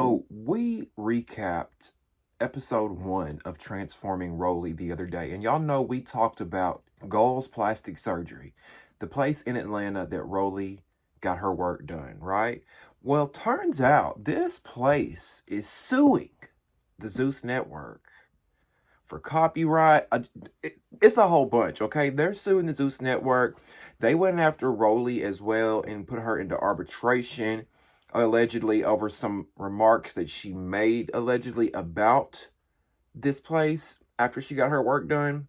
So we recapped episode 1 of Transforming Rollie the other day, and y'all know we talked about Goals Plastic Surgery, the place in Atlanta that Rollie got her work done, right? Well, turns out this place is suing the Zeus Network for copyright. It's a whole bunch, okay? They're suing the Zeus Network. They went after Rollie as well and put her into arbitration, allegedly over some remarks that she made allegedly about this place after she got her work done.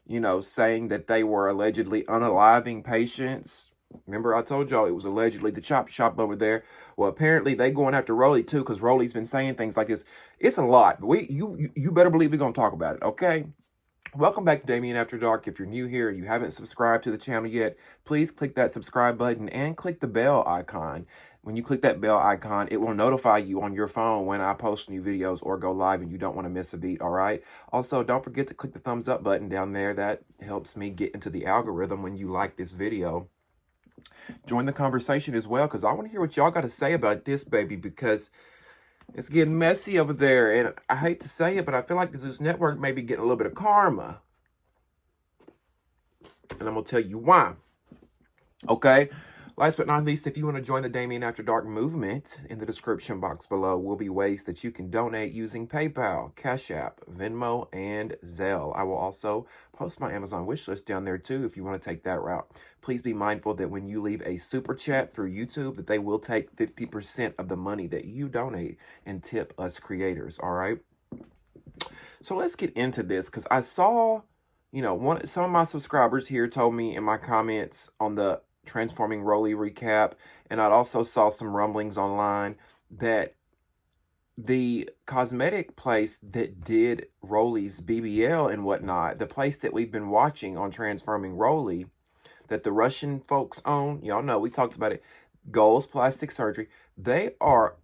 You know, saying that they were allegedly unaliving patients. Remember, I told y'all it was allegedly the chop shop over there. Well, apparently they going after Rollie too, because Rollie's been saying things like this. It's a lot, but you better believe we're gonna talk about it, okay? Welcome back to Damien After Dark. If you're new here and you haven't subscribed to the channel yet, please click that subscribe button and click the bell icon. When you click that bell icon, it will notify you on your phone when I post new videos or go live and you don't want to miss a beat, all right? Also, don't forget to click the thumbs up button down there. That helps me get into the algorithm when you like this video. Join the conversation as well, because I want to hear what y'all got to say about this, baby, because it's getting messy over there, and I hate to say it, but I feel like the Zeus Network may be getting a little bit of karma. And I'm going to tell you why. Okay? Last but not least, if you want to join the Damien After Dark movement, in the description box below will be ways that you can donate using PayPal, Cash App, Venmo, and Zelle. I will also post my Amazon wishlist down there too if you want to take that route. Please be mindful that when you leave a super chat through YouTube, that they will take 50% of the money that you donate and tip us creators, all right? So let's get into this, because I saw, you know, some of my subscribers here told me in my comments on the Transforming Rollie recap, and I also saw some rumblings online that the cosmetic place that did Rollie's BBL and whatnot, the place that we've been watching on Transforming Rollie, that the Russian folks own, y'all know, we talked about it, Goals Plastic Surgery, they are,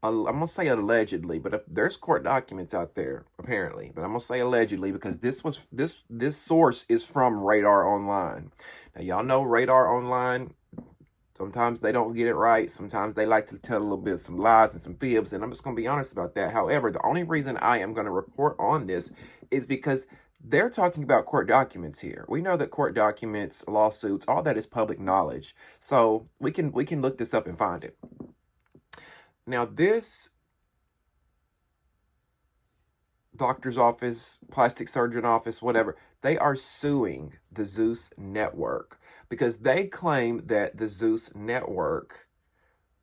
I'm going to say allegedly, but there's court documents out there, apparently, but I'm going to say allegedly because this source is from Radar Online. Now, y'all know Radar Online, sometimes they don't get it right. Sometimes they like to tell a little bit of some lies and some fibs, and I'm just going to be honest about that. However, the only reason I am going to report on this is because they're talking about court documents here. We know that court documents, lawsuits, all that is public knowledge. So we can look this up and find it. Now, this doctor's office, plastic surgeon office, whatever, they are suing the Zeus Network because they claim that the Zeus Network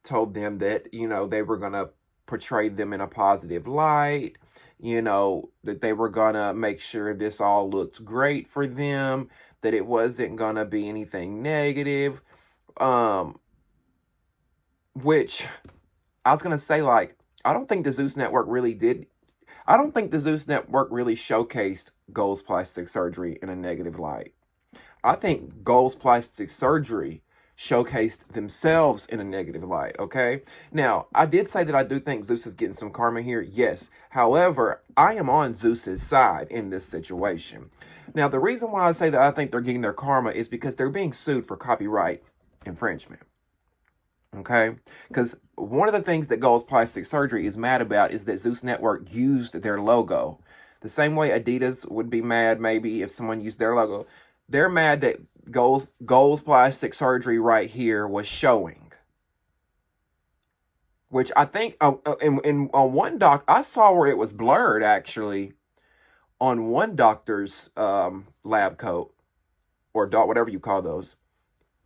told them that, you know, they were going to portray them in a positive light, you know, that they were going to make sure this all looked great for them, that it wasn't going to be anything negative, which I was going to say, like, I don't think the Zeus Network really showcased Goals Plastic Surgery in a negative light. I think Goals Plastic Surgery showcased themselves in a negative light, okay? Now, I did say that I do think Zeus is getting some karma here, yes. However, I am on Zeus's side in this situation. Now, the reason why I say that I think they're getting their karma is because they're being sued for copyright infringement. Okay, because one of the things that Goals Plastic Surgery is mad about is that Zeus Network used their logo. The same way Adidas would be mad maybe if someone used their logo. They're mad that Goals Plastic Surgery right here was showing. Which I think, on one doc, I saw where it was blurred actually on one doctor's lab coat or whatever you call those.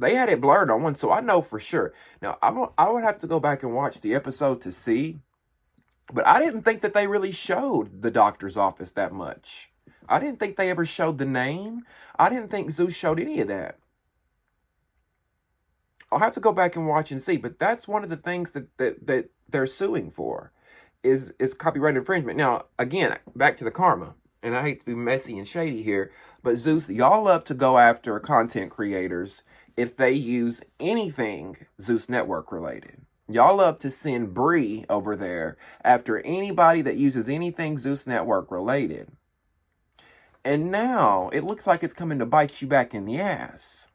They had it blurred on one, so I know for sure. Now, I would have to go back and watch the episode to see, but I didn't think that they really showed the doctor's office that much. I didn't think they ever showed the name. I didn't think Zeus showed any of that. I'll have to go back and watch and see, but that's one of the things that they're suing for, is copyright infringement. Now, again, back to the karma, and I hate to be messy and shady here, but Zeus, y'all love to go after content creators if they use anything Zeus Network related. Y'all love to send Bree over there after anybody that uses anything Zeus Network related. And now it looks like it's coming to bite you back in the ass.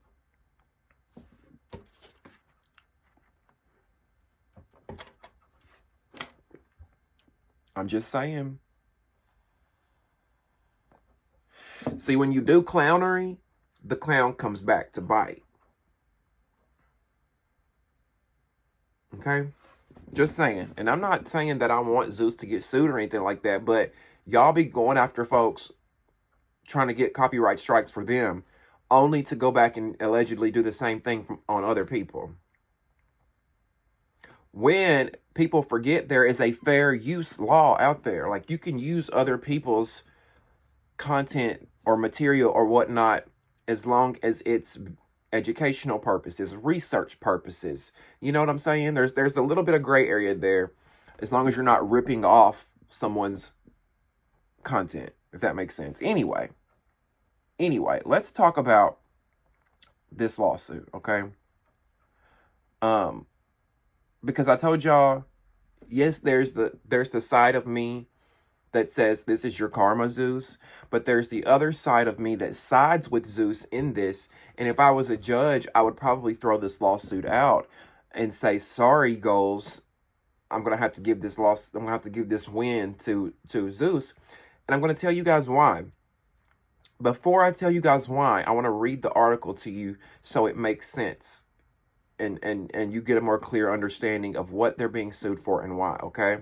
I'm just saying. See, when you do clownery, the clown comes back to bite. Okay? Just saying. And I'm not saying that I want Zeus to get sued or anything like that, but y'all be going after folks trying to get copyright strikes for them, only to go back and allegedly do the same thing on other people. When people forget there is a fair use law out there, like you can use other people's content or material or whatnot as long as it's educational purposes, research purposes. You know what I'm saying? There's a little bit of gray area there, as long as you're not ripping off someone's content, if that makes sense. Anyway, let's talk about this lawsuit, okay? Because I told y'all, yes, there's the side of me that says this is your karma, Zeus, but there's the other side of me that sides with Zeus in this. And if I was a judge, I would probably throw this lawsuit out and say, sorry, Goals, I'm gonna have to give this win to Zeus. And I'm gonna tell you guys why. Before I tell you guys why, I want to read the article to you so it makes sense and you get a more clear understanding of what they're being sued for and why, okay?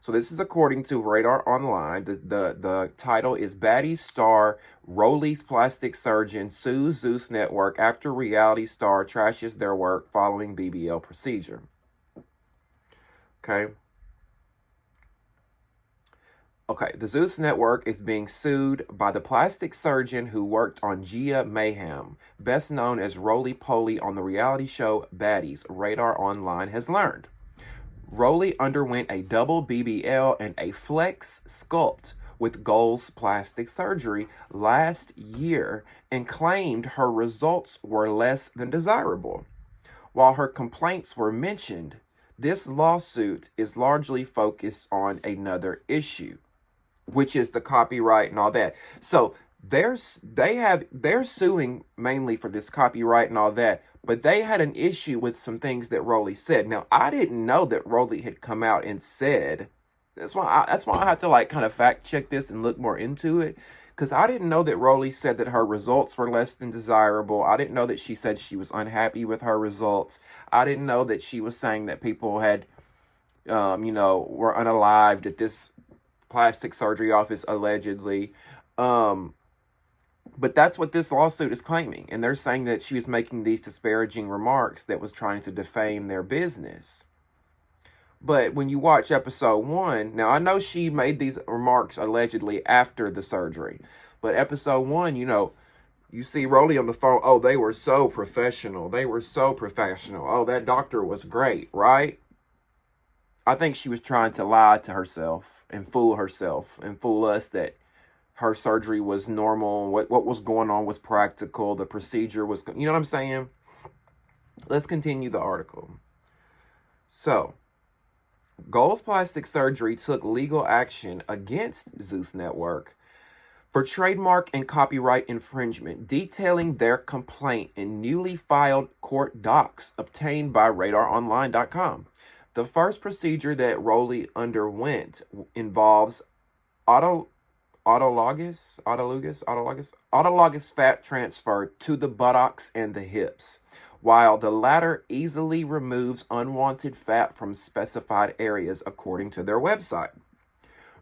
So this is according to Radar Online. The title is Baddie Star Rollie's Plastic Surgeon Sues Zeus Network After Reality Star Trashes Their Work Following BBL Procedure. Okay. Okay, the Zeus Network is being sued by the plastic surgeon who worked on Gia Mayhem, best known as Rollie Polie on the reality show Baddies, Radar Online has learned. Rollie underwent a double BBL and a flex sculpt with Goals plastic surgery last year and claimed her results were less than desirable. While her complaints were mentioned, this lawsuit is largely focused on another issue, which is the copyright and all that. So they're suing mainly for this copyright and all that, but they had an issue with some things that Rollie said. Now, I didn't know that Rollie had come out and said, that's why I had to like kind of fact check this and look more into it, because I didn't know that Rollie said that her results were less than desirable. I didn't know that she said she was unhappy with her results. I didn't know that she was saying that people had, were unalived at this plastic surgery office allegedly. But that's what this lawsuit is claiming. And they're saying that she was making these disparaging remarks that was trying to defame their business. But when you watch episode 1, now I know she made these remarks allegedly after the surgery. But episode 1, you see Rollie on the phone. Oh, they were so professional. Oh, that doctor was great, right? I think she was trying to lie to herself and fool us that her surgery was normal. What was going on was practical. The procedure was, you know what I'm saying? Let's continue the article. So, Goals Plastic Surgery took legal action against Zeus Network for trademark and copyright infringement, detailing their complaint in newly filed court docs obtained by RadarOnline.com. The first procedure that Rollie underwent involves autologous fat transfer to the buttocks and the hips, while the latter easily removes unwanted fat from specified areas, according to their website.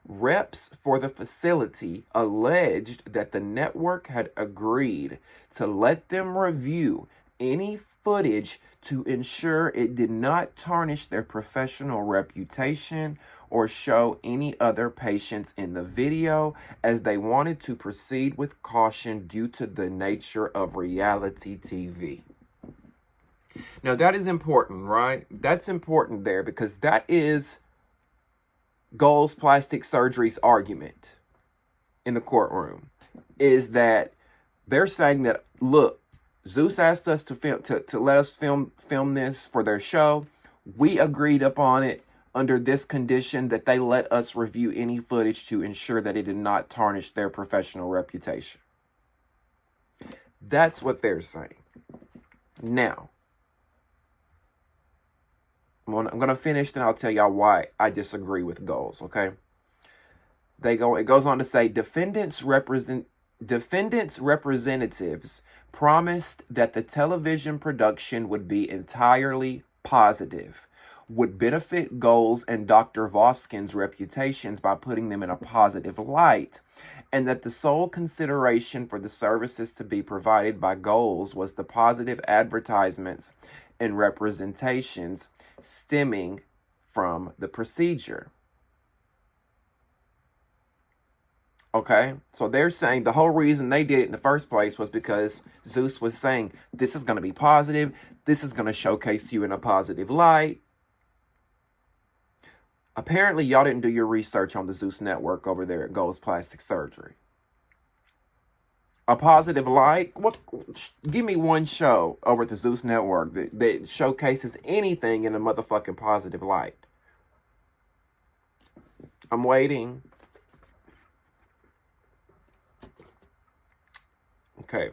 Reps for the facility alleged that the network had agreed to let them review any footage to ensure it did not tarnish their professional reputation or show any other patients in the video, as they wanted to proceed with caution due to the nature of reality TV. Now that is important, right? That's important there, because that is Goals Plastic Surgery's argument in the courtroom, is that they're saying that, look, Zeus asked us to let us film this for their show. We agreed upon it under this condition, that they let us review any footage to ensure that it did not tarnish their professional reputation. That's what they're saying. Now, I'm going to finish, then I'll tell y'all why I disagree with Goals, okay? It goes on to say defendants representatives promised that the television production would be entirely positive, would benefit Goals and Dr. Voskin's reputations by putting them in a positive light, and that the sole consideration for the services to be provided by Goals was the positive advertisements and representations stemming from the procedure. Okay, so they're saying the whole reason they did it in the first place was because Zeus was saying, this is going to be positive. This is going to showcase you in a positive light. Apparently, y'all didn't do your research on the Zeus network over there at Gold's Plastic Surgery. A positive light? What? Give me one show over at the Zeus network that showcases anything in a motherfucking positive light. I'm waiting. Okay.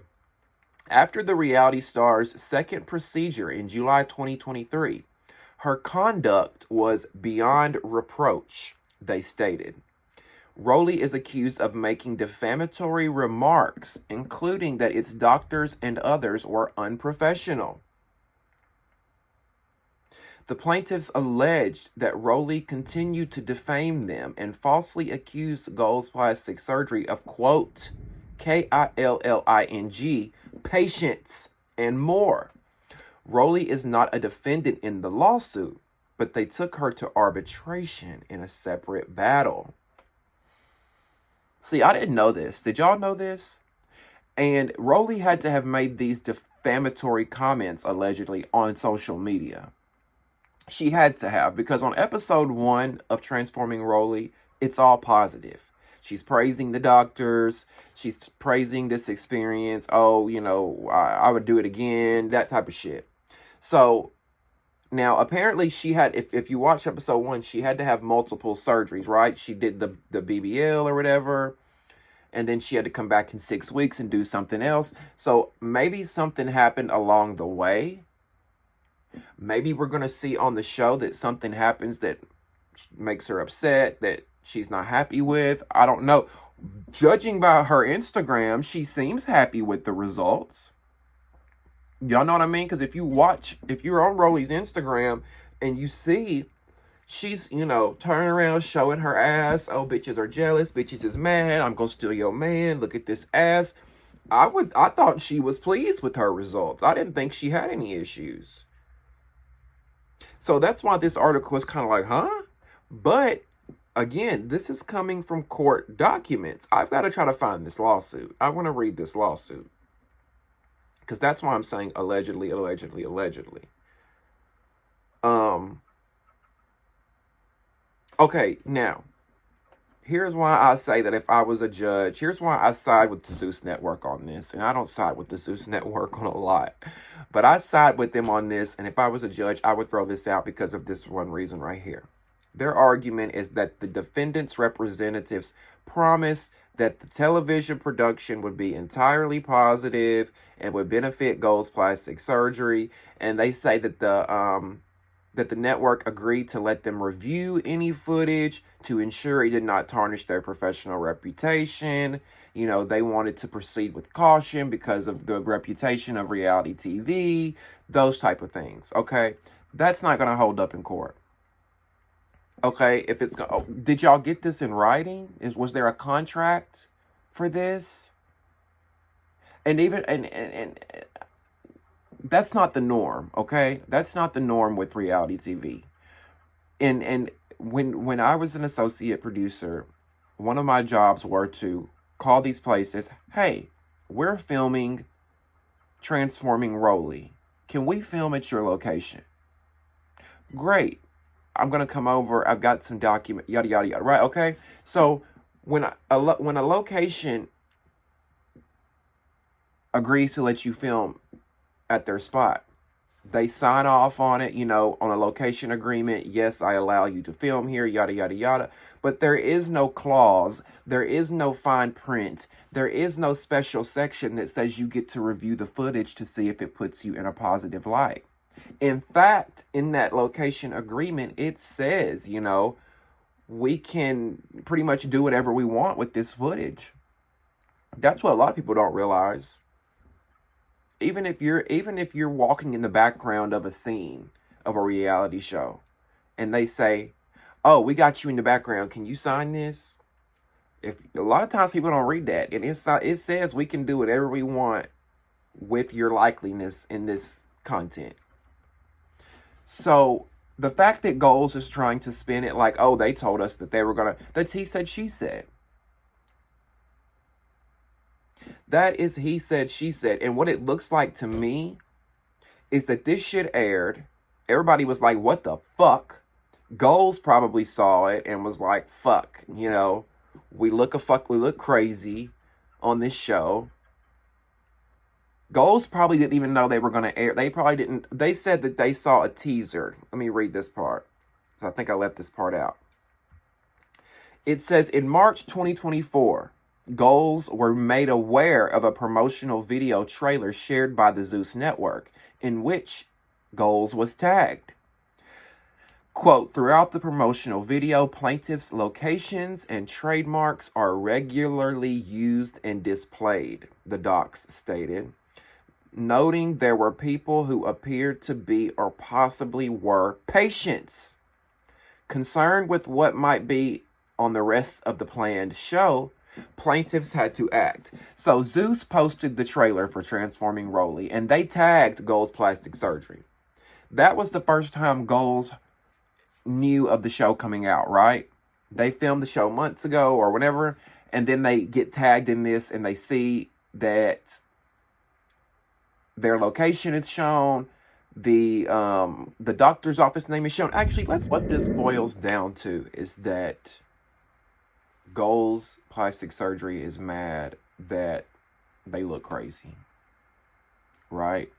After the reality star's second procedure in July 2023, her conduct was beyond reproach, they stated. Rollie is accused of making defamatory remarks, including that its doctors and others were unprofessional. The plaintiffs alleged that Rollie continued to defame them and falsely accused Gold's Plastic Surgery of, quote, KILLING, patients, and more. Rollie is not a defendant in the lawsuit, but they took her to arbitration in a separate battle. See, I didn't know this. Did y'all know this? And Rollie had to have made these defamatory comments, allegedly, on social media. She had to have, because on episode 1 of Transforming Rollie, it's all positive. She's praising the doctors. She's praising this experience. Oh, you know, I would do it again, that type of shit. So now, apparently she had, if you watch episode 1, she had to have multiple surgeries, right? She did the BBL or whatever, and then she had to come back in 6 weeks and do something else. So maybe something happened along the way. Maybe we're going to see on the show that something happens that makes her upset, that she's not happy with. I don't know. Judging by her Instagram, she seems happy with the results. Y'all know what I mean? Because if you're on Rollie's Instagram and you see she's, you know, turning around, showing her ass. Oh, bitches are jealous. Bitches is mad. I'm going to steal your man. Look at this ass. I thought she was pleased with her results. I didn't think she had any issues. So that's why this article is kind of like, huh? But again, this is coming from court documents. I've got to try to find this lawsuit. I want to read this lawsuit. Because that's why I'm saying allegedly. Okay, now, here's why I say that if I was a judge, here's why I side with the Zeus Network on this. And I don't side with the Zeus Network on a lot. But I side with them on this. And if I was a judge, I would throw this out because of this one reason right here. Their argument is that the defendants' representatives promised that the television production would be entirely positive and would benefit Gold's Plastic Surgery. And they say that the network agreed to let them review any footage to ensure it did not tarnish their professional reputation. You know, they wanted to proceed with caution because of the reputation of reality TV, those type of things. Okay, that's not going to hold up in court. Okay, if it's did y'all get this in writing? Was there a contract for this? And even and that's not the norm. Okay, that's not the norm with reality TV. And when I was an associate producer, one of my jobs were to call these places. Hey, we're filming Transforming Rollie. Can we film at your location? Great. I'm going to come over. I've got some document, yada, yada, yada. Right, okay? So when a location agrees to let you film at their spot, they sign off on it, you know, on a location agreement. Yes, I allow you to film here, yada, yada, yada. But there is no clause. There is no fine print. There is no special section that says you get to review the footage to see if it puts you in a positive light. In fact, in that location agreement, it says, you know, we can pretty much do whatever we want with this footage. That's what a lot of people don't realize. Even if you're walking in the background of a scene of a reality show and they say, "Oh, we got you in the background. Can you sign this?" If a lot of times people don't read that, and it says we can do whatever we want with your likeliness in this content. So the fact that Goals is trying to spin it like, oh, they told us that they were gonna, that's he said, she said. That is he said, she said. And what it looks like to me is that this shit aired. Everybody was like, what the fuck? Goals probably saw it and was like, fuck, we look crazy on this show. Goals probably didn't even know they were going to air. They said that they saw a teaser. Let me read this part. So I think I left this part out. It says, in March 2024, Goals were made aware of a promotional video trailer shared by the Zeus network, in which Goals was tagged. Quote, throughout the promotional video, plaintiff's locations and trademarks are regularly used and displayed, the docs stated, noting there were people who appeared to be or possibly were patients. Concerned with what might be on the rest of the planned show, plaintiffs had to act. So Zeus posted the trailer for Transforming Rollie, and they tagged Goals Plastic Surgery. That was the first time Goals knew of the show coming out, right? They filmed the show months ago or whenever, and then they get tagged in this, and they see that their location is shown, the doctor's office name is shown. Actually, what this boils down to is that Goals Plastic Surgery is mad that they look crazy, right?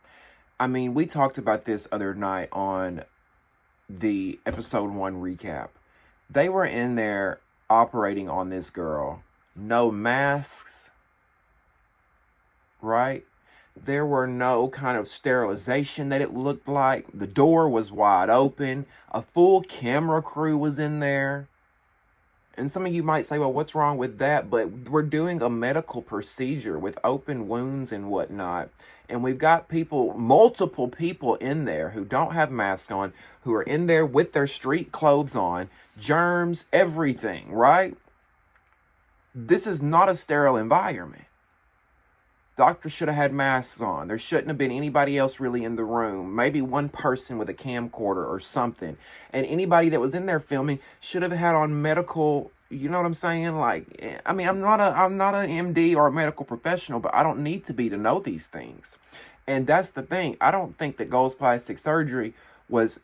I mean, we talked about this other night on the episode 1 recap. They were in there operating on this girl. No masks, right? There were no kind of sterilization that it looked like. The door was wide open. A full camera crew was in there. And some of you might say, well, what's wrong with that? But we're doing a medical procedure with open wounds and whatnot. And we've got multiple people in there who don't have masks on, who are in there with their street clothes on, germs, everything, right? This is not a sterile environment. Doctors should have had masks on. There shouldn't have been anybody else really in the room. Maybe one person with a camcorder or something. And anybody that was in there filming should have had on medical, you know what I'm saying? Like, I mean, I'm not an MD or a medical professional, but I don't need to be to know these things. And that's the thing. I don't think that Goals Plastic Surgery was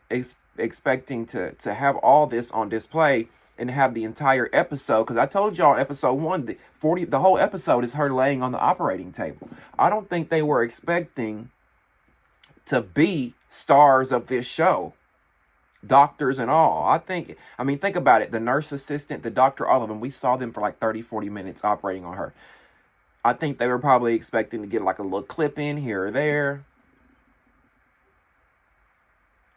expecting to have all this on display and have the entire episode, because I told y'all episode 1, the whole episode is her laying on the operating table. I don't think they were expecting to be stars of this show, doctors and all. Think about it. The nurse assistant, the doctor, all of them, we saw them for like 30, 40 minutes operating on her. I think they were probably expecting to get like a little clip in here or there.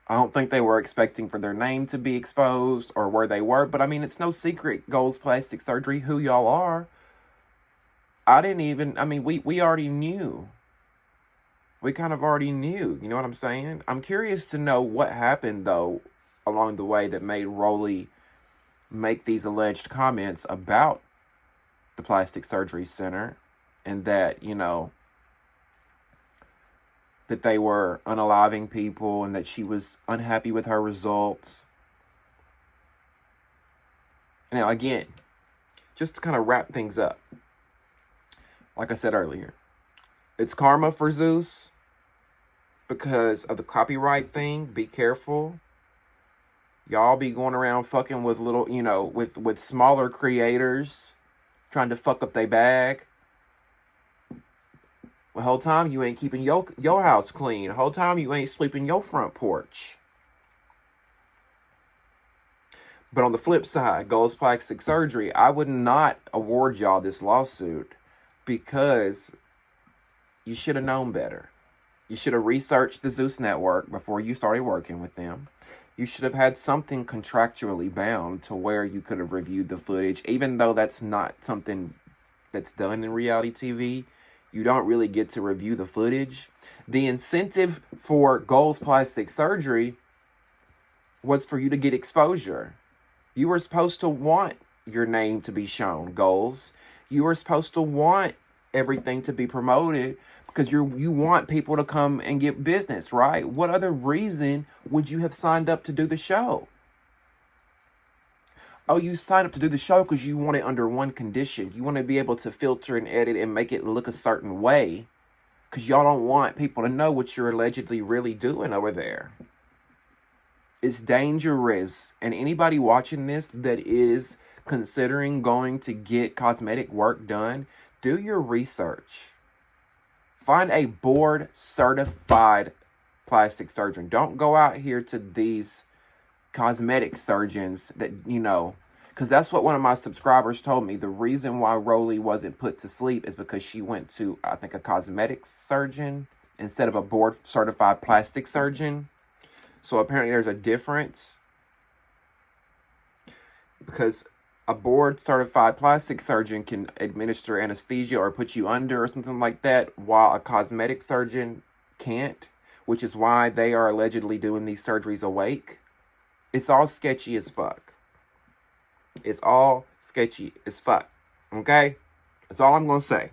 I don't think they were expecting for their name to be exposed or where they were. But I mean, it's no secret, Goals Plastic Surgery, who y'all are. We already knew. We kind of already knew. You know what I'm saying? I'm curious to know what happened, though, along the way that made Rollie make these alleged comments about the Plastic Surgery Center. And that, that they were unaliving people and that she was unhappy with her results. Now, again, just to kind of wrap things up, like I said earlier, it's karma for Zeus because of the copyright thing. Be careful. Y'all be going around fucking with little, with smaller creators trying to fuck up their bag. The whole time you ain't keeping your house clean. The whole time you ain't sweeping your front porch. But on the flip side, Goals Plastic Surgery, I would not award y'all this lawsuit because you should have known better. You should have researched the Zeus network before you started working with them. You should have had something contractually bound to where you could have reviewed the footage, even though that's not something that's done in reality TV. You don't really get to review the footage. The incentive for Goals Plastic Surgery was for you to get exposure. You were supposed to want your name to be shown, Goals. You were supposed to want everything to be promoted because you want people to come and get business, right? What other reason would you have signed up to do the show? Oh, you signed up to do the show because you want it under one condition. You want to be able to filter and edit and make it look a certain way because y'all don't want people to know what you're allegedly really doing over there. It's dangerous. And anybody watching this that is considering going to get cosmetic work done, do your research. Find a board-certified plastic surgeon. Don't go out here to these cosmetic surgeons that, you know, because that's what one of my subscribers told me. The reason why Rollie wasn't put to sleep is because she went to, I think, a cosmetic surgeon instead of a board-certified plastic surgeon. So apparently there's a difference, because a board-certified plastic surgeon can administer anesthesia or put you under or something like that, while a cosmetic surgeon can't, which is why they are allegedly doing these surgeries awake. It's all sketchy as fuck. It's all sketchy as fuck. Okay? That's all I'm going to say.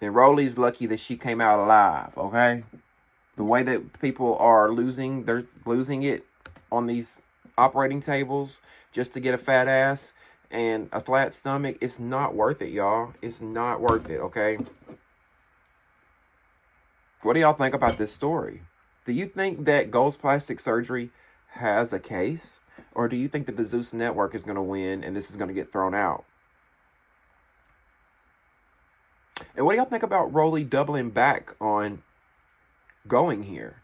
And Rollie's lucky that she came out alive, okay? The way that people are they're losing it on these operating tables just to get a fat ass and a flat stomach, it's not worth it, y'all. It's not worth it, okay? What do y'all think about this story? Do you think that Goals Plastic Surgery has a case? Or do you think that the Zeus Network is going to win and this is going to get thrown out? And what do y'all think about Rollie doubling back on going here?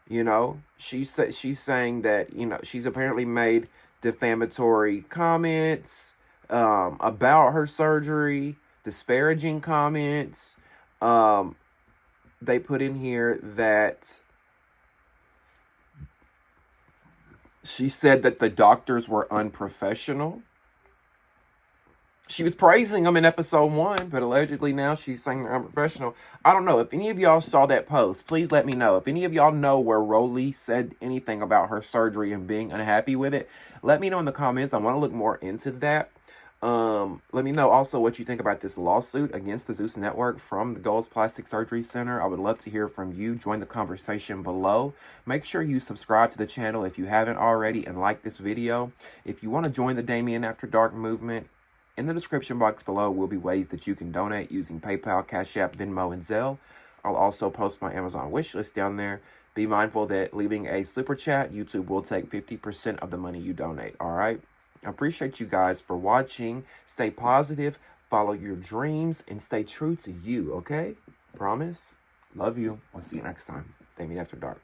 You know, she's saying that, you know, she's apparently made defamatory comments about her surgery, disparaging comments. They put in here that she said that the doctors were unprofessional. She was praising them in episode 1, but allegedly now she's saying they're unprofessional. I don't know. If any of y'all saw that post, please let me know. If any of y'all know where Rollie said anything about her surgery and being unhappy with it, let me know in the comments. I want to look more into that. Let me know also what you think about this lawsuit against the Zeus Network from the Goals Plastic Surgery Center. I would love to hear from you. Join the conversation below. Make sure you subscribe to the channel if you haven't already and like this video. If you want to join the Damien After Dark movement, in the description box below will be ways that you can donate using PayPal, Cash App, Venmo, and Zelle. I'll also post my Amazon wish list down there. Be mindful that leaving a super chat, YouTube will take 50% of the money you donate, all right? I appreciate you guys for watching. Stay positive, follow your dreams, and stay true to you, okay? Promise? Love you. I'll see you next time. Damien After Dark.